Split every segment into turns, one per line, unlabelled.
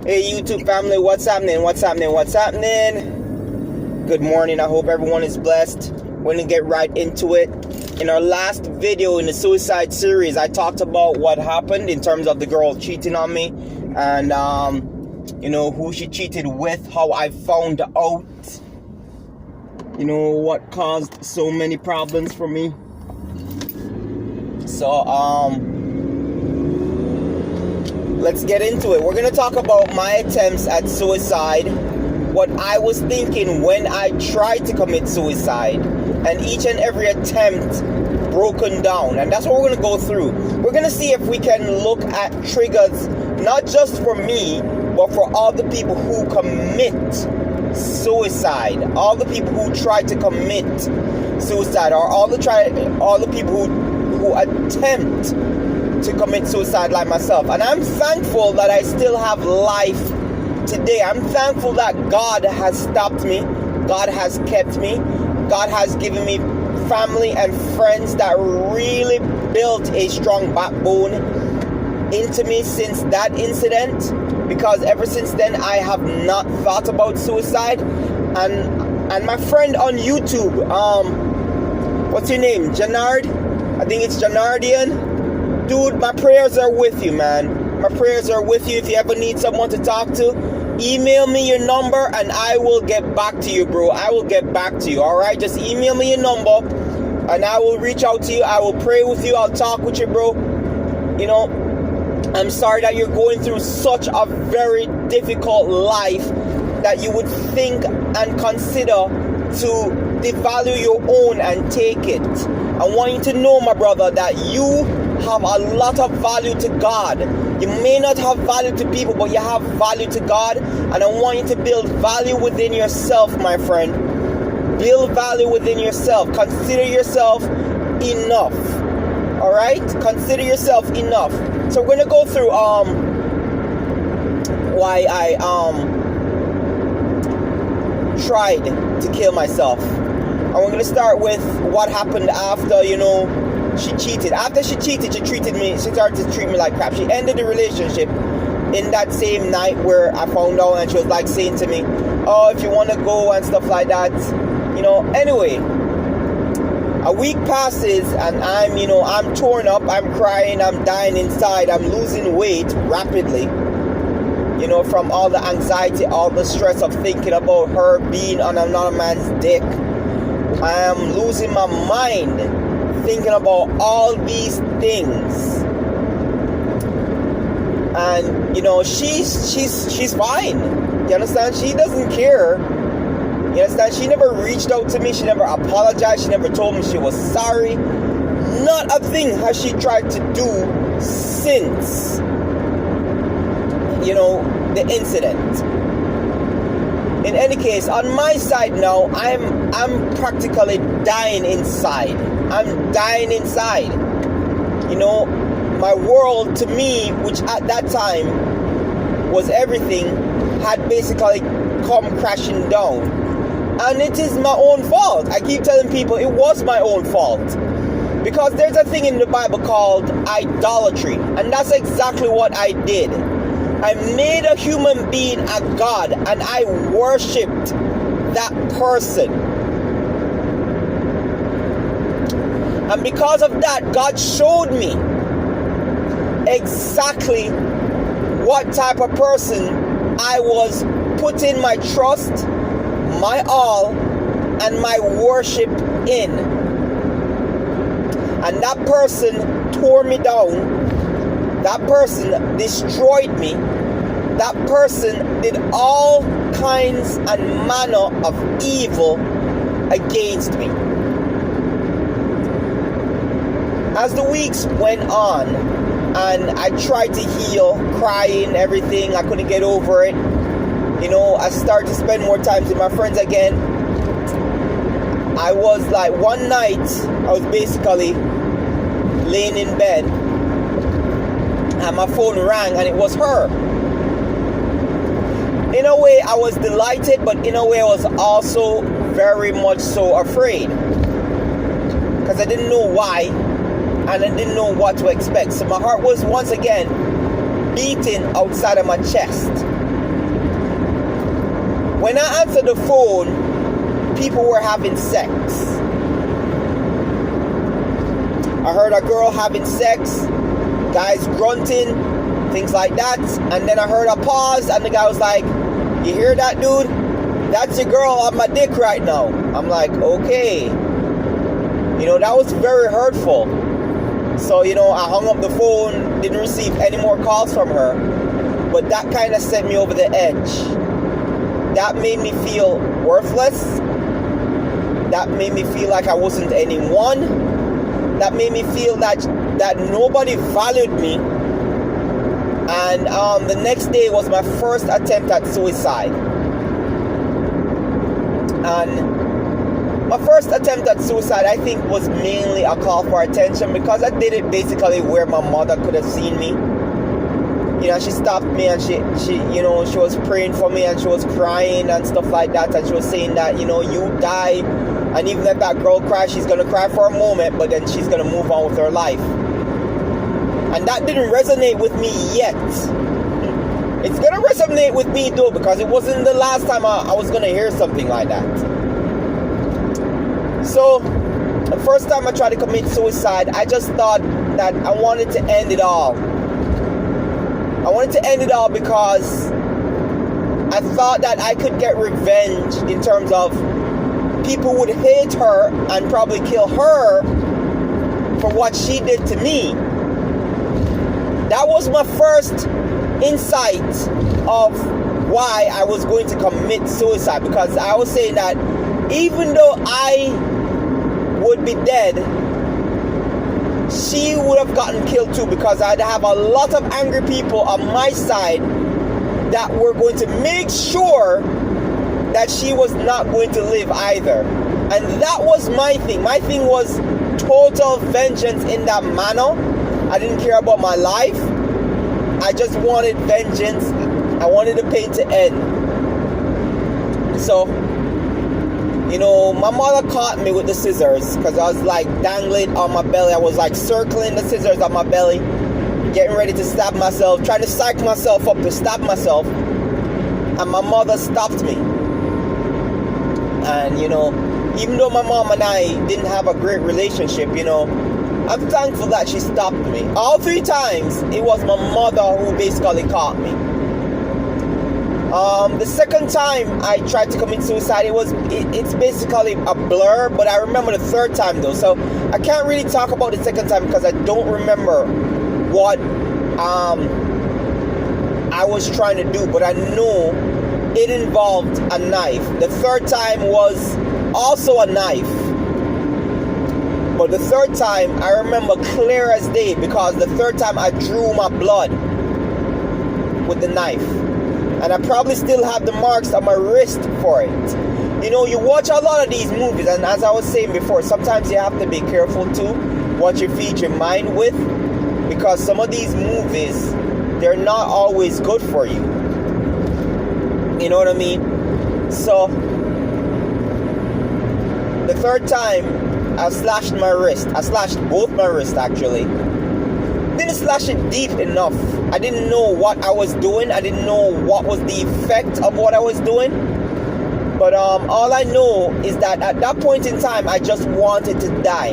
Hey YouTube family, what's happening? What's happening? What's happening? Good morning. I hope everyone is blessed. We're gonna get right into it. In our last video in the suicide series, I talked about what happened in terms of the girl cheating on me and who she cheated with, how I found out, what caused so many problems for me. So let's get into it. We're going to talk about my attempts at suicide, what I was thinking when I tried to commit suicide, and each and every attempt broken down. And that's what we're going to go through. We're going to see if we can look at triggers, not just for me, but for all the people who commit suicide, all the people who try to commit suicide, or all the people who attempt to commit suicide like myself. And I'm thankful that I still have life today. I'm thankful that God has stopped me, God has kept me, God has given me family and friends that really built a strong backbone into me since that incident, because ever since then I have not thought about suicide. And my friend on YouTube, what's your name, Janard? I think it's Janardian. Dude, my prayers are with you, man. My prayers are with you. If you ever need someone to talk to, email me your number and I will get back to you, bro. I will get back to you, alright? Just email me your number and I will reach out to you. I will pray with you. I'll talk with you, bro. I'm sorry that you're going through such a very difficult life that you would think and consider to devalue your own and take it. I want you to know, my brother, that you have a lot of value to God. You may not have value to people, but you have value to God. And I want you to build value within yourself, my friend. Build value within yourself. Consider yourself enough. Alright? Consider yourself enough. So we're gonna go through why I tried to kill myself. And we're gonna start with what happened after, she cheated. After she cheated, she started to treat me like crap. She ended the relationship in that same night where I found out, and she was like saying to me, oh, if you want to go and stuff like that. Anyway, a week passes and I'm torn up, I'm crying, I'm dying inside, I'm losing weight rapidly. From all the anxiety, all the stress of thinking about her being on another man's dick. I am losing my mind thinking about all these things. And she's fine. You understand? She doesn't care. You understand? She never reached out to me, she never apologized, she never told me she was sorry. Not a thing has she tried to do since the incident. In any case, on my side now, I'm practically dying inside. I'm dying inside. My world to me, which at that time was everything, had basically come crashing down. And it is my own fault. I keep telling people it was my own fault. Because there's a thing in the Bible called idolatry. And that's exactly what I did. I made a human being a god and I worshipped that person. And because of that, God showed me exactly what type of person I was putting my trust, my all, and my worship in. And that person tore me down. That person destroyed me. That person did all kinds and manner of evil against me. As the weeks went on and I tried to heal, crying, everything, I couldn't get over it. I started to spend more time with my friends again. I was like, one night, I was basically laying in bed and my phone rang and it was her. In a way, I was delighted, but in a way, I was also very much so afraid. Because I didn't know why, and I didn't know what to expect. So my heart was once again beating outside of my chest. When I answered the phone, people were having sex. I heard a girl having sex, guys grunting, things like that. And then I heard a pause, and the guy was like, "You hear that, dude? That's your girl on my dick right now." I'm like, okay. That was very hurtful. So, I hung up the phone, didn't receive any more calls from her. But that kind of sent me over the edge. That made me feel worthless. That made me feel like I wasn't anyone. That made me feel that nobody valued me. And the next day was my first attempt at suicide. And my first attempt at suicide, I think, was mainly a call for attention, because I did it basically where my mother could have seen me. She stopped me, and she was praying for me, and she was crying and stuff like that, and she was saying that, you die, and even if that girl cries, she's gonna cry for a moment, but then she's gonna move on with her life. And that didn't resonate with me yet. It's gonna resonate with me though, because it wasn't the last time I was gonna hear something like that. So, the first time I tried to commit suicide, I just thought that I wanted to end it all. I wanted to end it all because I thought that I could get revenge in terms of people would hate her and probably kill her for what she did to me. That was my first insight of why I was going to commit suicide, because I was saying that even though I would be dead, she would have gotten killed too, because I'd have a lot of angry people on my side that were going to make sure that she was not going to live either. And that was my thing. My thing was total vengeance in that manner. I didn't care about my life. I just wanted vengeance. I wanted the pain to end. So, my mother caught me with the scissors, because I was like dangling on my belly. I was like circling the scissors on my belly, getting ready to stab myself, trying to psych myself up to stab myself. And my mother stopped me. And, even though my mom and I didn't have a great relationship, I'm thankful that she stopped me. All 3 times, it was my mother who basically caught me. The second time I tried to commit suicide, it's basically a blur, but I remember the third time though. So I can't really talk about the second time because I don't remember what I was trying to do, but I know it involved a knife. The third time was also a knife. But the third time, I remember clear as day, because the third time I drew my blood with the knife. And I probably still have the marks on my wrist for it. You watch a lot of these movies, and as I was saying before, sometimes you have to be careful too what you feed your mind with, because some of these movies, they're not always good for you. You know what I mean? So, the third time, I slashed my wrist. I slashed both my wrists actually. Didn't slash it deep enough. I didn't know what I was doing. I didn't know what was the effect of what I was doing. But all I know is that at that point in time, I just wanted to die.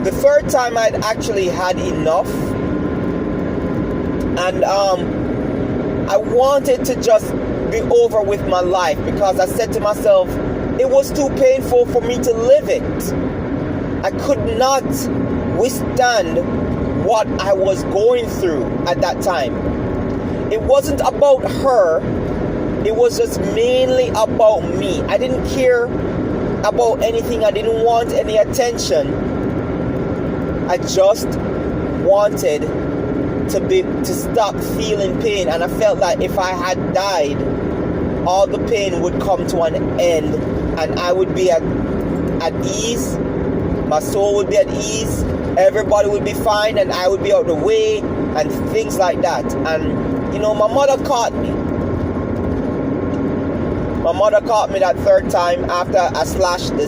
The third time I'd actually had enough. And I wanted to just be over with my life, because I said to myself, it was too painful for me to live it. I could not withstand what I was going through at that time. It wasn't about her. It was just mainly about me. I didn't care about anything. I didn't want any attention. I just wanted to stop feeling pain. And I felt like if I had died, all the pain would come to an end, and I would be at ease. My soul would be at ease. Everybody would be fine, and I would be out of the way, and things like that. And my mother caught me. My mother caught me that third time after I slashed the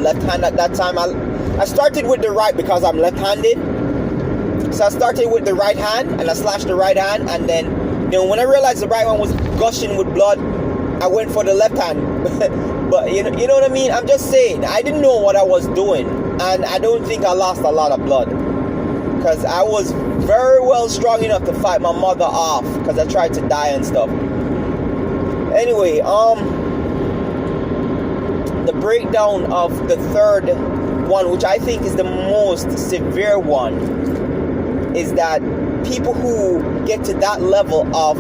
left hand. At that time, I started with the right because I'm left-handed. So I started with the right hand, and I slashed the right hand, and then You know, when I realized the right one was gushing with blood, I went for the left hand. But you know what I mean? I'm just saying, I didn't know what I was doing, and I don't think I lost a lot of blood, because I was very well strong enough to fight my mother off, because I tried to die and stuff. Anyway, the breakdown of the third one, which I think is the most severe one, is that people who get to that level of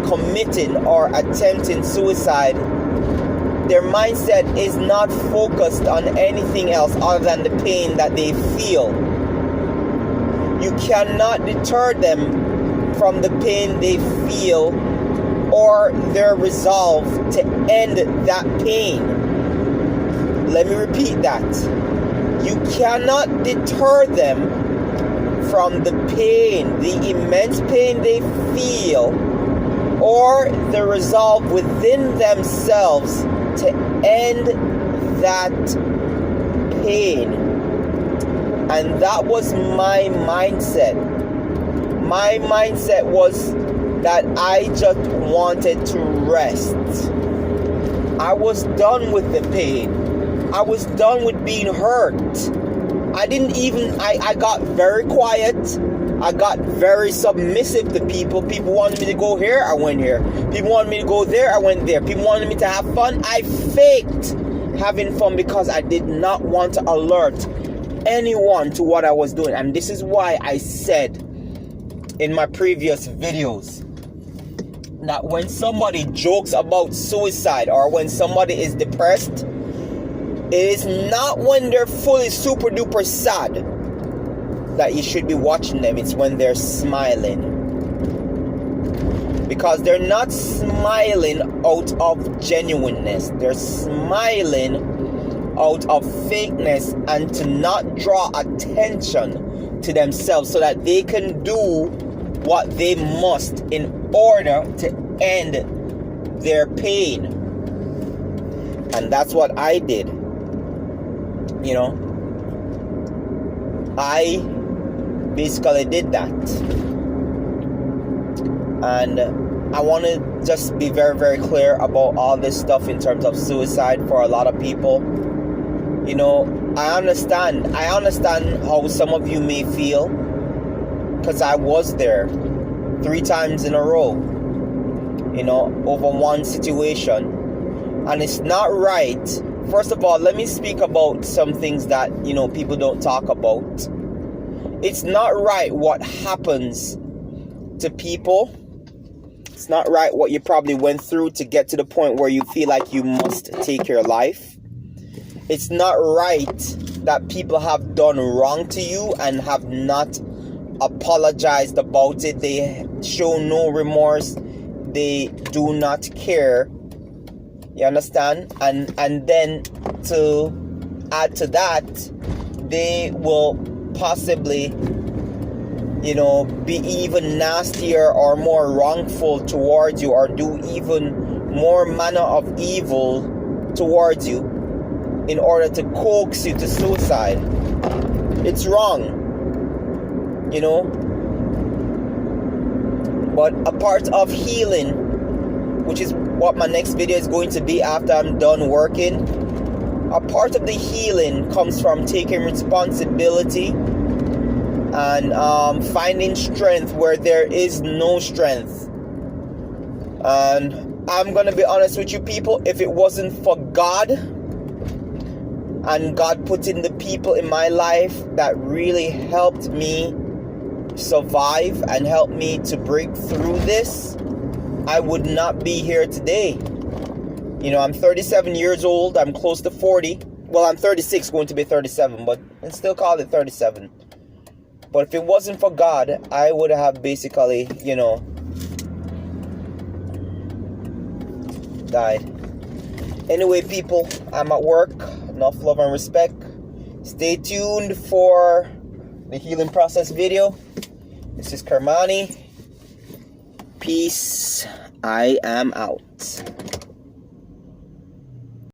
committing or attempting suicide, their mindset is not focused on anything else other than the pain that they feel. You cannot deter them from the pain they feel or their resolve to end that pain. Let me repeat that. You cannot deter them from the pain, the immense pain they feel, or the resolve within themselves to end that pain. And that was my mindset. My mindset was that I just wanted to rest. I was done with the pain. I was done with being hurt. I got very quiet. I got very submissive to people. People wanted me to go here, I went here. People wanted me to go there, I went there. People wanted me to have fun, I faked having fun because I did not want to alert anyone to what I was doing. And this is why I said in my previous videos that when somebody jokes about suicide or when somebody is depressed, it is not when they're fully super duper sad that you should be watching them. It's when they're smiling, because they're not smiling out of genuineness. They're smiling out of fakeness and to not draw attention to themselves so that they can do what they must in order to end their pain. And that's what I did. You know, I basically did that. And I want to just be very, very clear about all this stuff in terms of suicide for a lot of people. You know, I understand how some of you may feel, because I was there 3 times in a row, you know, over one situation. And it's not right. First of all, let me speak about some things that, you know, people don't talk about. It's not right what happens to people. It's not right what you probably went through to get to the point where you feel like you must take your life. It's not right that people have done wrong to you and have not apologized about it. They show no remorse. They do not care. You understand? And then to add to that, they will possibly, you know, be even nastier or more wrongful towards you, or do even more manner of evil towards you in order to coax you to suicide. It's wrong, you know. But a part of healing, which is what my next video is going to be after I'm done working, a part of the healing comes from taking responsibility and finding strength where there is no strength. And I'm gonna be honest with you people, if it wasn't for God and God putting the people in my life that really helped me survive and helped me to break through this, I would not be here today. You know, I'm 37 years old. I'm close to 40. Well, I'm 36, going to be 37, but I still call it 37. But if it wasn't for God, I would have basically, you know, died. Anyway, people, I'm at work. Enough love and respect. Stay tuned for the healing process video. This is Kermani. Peace. I am out.